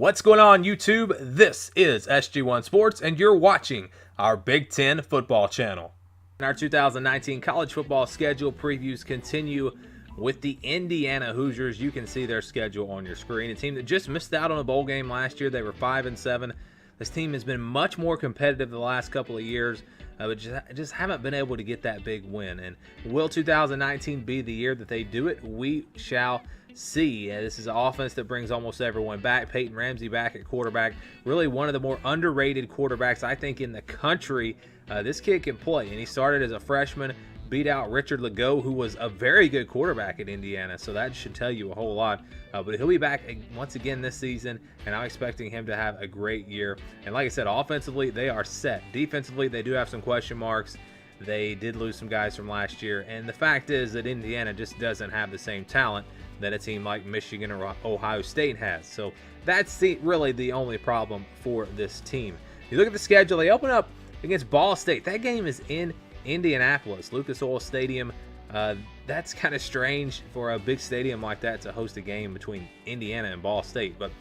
What's going on, YouTube? This is SG1 Sports, and you're watching our Big Ten football channel. Our 2019 college football schedule previews continue with the Indiana Hoosiers. You can see their schedule on your screen. A team that just missed out on a bowl game last year. They were 5-7. This team has been much more competitive the last couple of years, but just haven't been able to get that big win. And will 2019 be the year that they do it? We shall see. This is an offense that brings almost everyone back. Peyton Ramsey back at quarterback. Really one of the more underrated quarterbacks, I think, in the country. This kid can play, and he started as a freshman, beat out Richard Legault, who was a very good quarterback at Indiana, so that should tell you a whole lot. But he'll be back once again this season, and I'm expecting him to have a great year. And like I said, offensively, they are set. Defensively, they do have some question marks. They did lose some guys from last year, and the fact is that Indiana just doesn't have the same talent that a team like Michigan or Ohio State has. So that's really the only problem for this team. You look at the schedule, they open up against Ball State. That game is in Indianapolis, Lucas Oil Stadium. That's kind of strange for a big stadium like that to host a game between Indiana and Ball State, but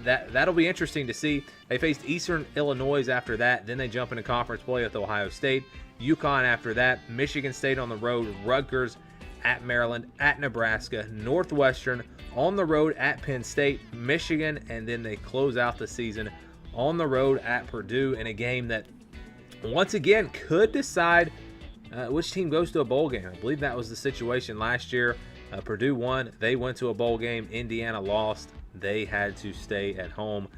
that'll be interesting to see. They faced Eastern Illinois after that, then they jump into conference play with Ohio State, UConn after that, Michigan State on the road, Rutgers at Maryland, at Nebraska, Northwestern on the road at Penn State, Michigan, and then they close out the season on the road at Purdue in a game that once again could decide which team goes to a bowl game. I believe that was the situation last year. Purdue won. They went to a bowl game. Indiana lost. They had to stay at home.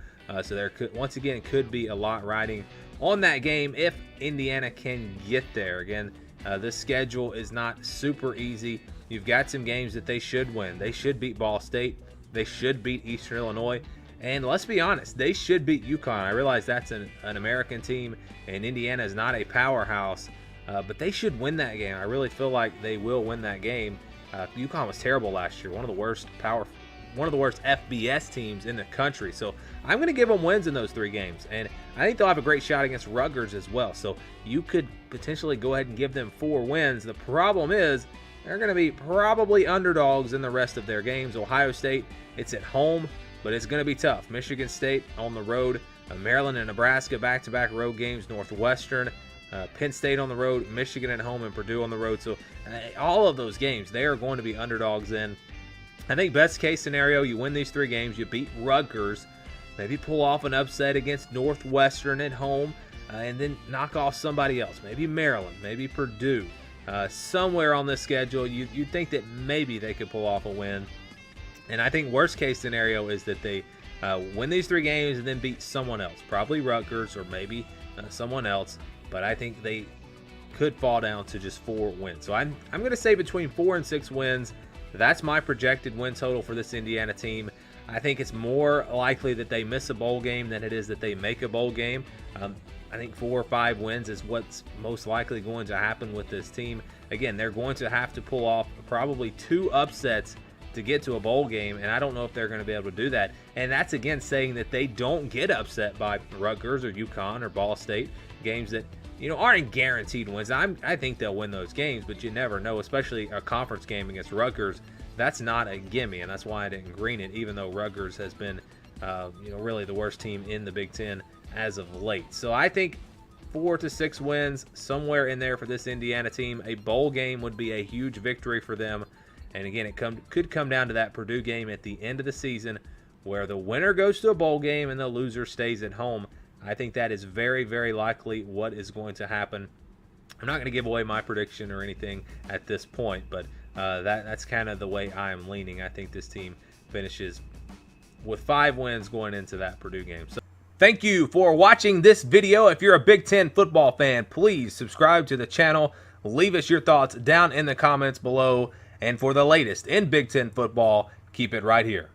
So there could, once again, could be a lot riding on that game if Indiana can get there. Again, this schedule is not super easy. You've got some games that they should win. They should beat Ball State. They should beat Eastern Illinois. And let's be honest, they should beat UConn. I realize that's an American team, and Indiana is not a powerhouse, but they should win that game. I really feel like they will win that game. UConn was terrible last year, one of the worst FBS teams in the country. So I'm going to give them wins in those three games, and I think they'll have a great shot against Rutgers as well. So you could potentially go ahead and give them 4 wins. The problem is they're going to be probably underdogs in the rest of their games. Ohio State, it's at home, but it's going to be tough. Michigan State on the road, Maryland and Nebraska back-to-back road games, Northwestern, Penn State on the road, Michigan at home, and Purdue on the road. So all of those games, they are going to be underdogs in. I think best case scenario, you win these 3 games, you beat Rutgers, maybe pull off an upset against Northwestern at home, and then knock off somebody else, maybe Maryland, maybe Purdue. Somewhere on this schedule, you'd think that maybe they could pull off a win. And I think worst case scenario is that they win these 3 games and then beat someone else, probably Rutgers or maybe someone else. But I think they could fall down to just 4 wins. So I'm going to say between 4 and 6 wins. That's my projected win total for this Indiana team. I think it's more likely that they miss a bowl game than it is that they make a bowl game. I think 4 or 5 wins is what's most likely going to happen with this team. Again, they're going to have to pull off probably 2 upsets to get to a bowl game, and I don't know if they're going to be able to do that. And that's, again, saying that they don't get upset by Rutgers or UConn or Ball State, games that aren't guaranteed wins. I think they'll win those games, but you never know, especially a conference game against Rutgers. That's not a gimme, and that's why I didn't green it, even though Rutgers has been really the worst team in the Big Ten as of late. So I think 4 to 6 wins, somewhere in there for this Indiana team. A bowl game would be a huge victory for them. And again, it could come down to that Purdue game at the end of the season where the winner goes to a bowl game and the loser stays at home. I think that is very, very likely what is going to happen. I'm not going to give away my prediction or anything at this point, but that's kind of the way I am leaning. I think this team finishes with 5 wins going into that Purdue game. So thank you for watching this video. If you're a Big Ten football fan, please subscribe to the channel. Leave us your thoughts down in the comments below. And for the latest in Big Ten football, keep it right here.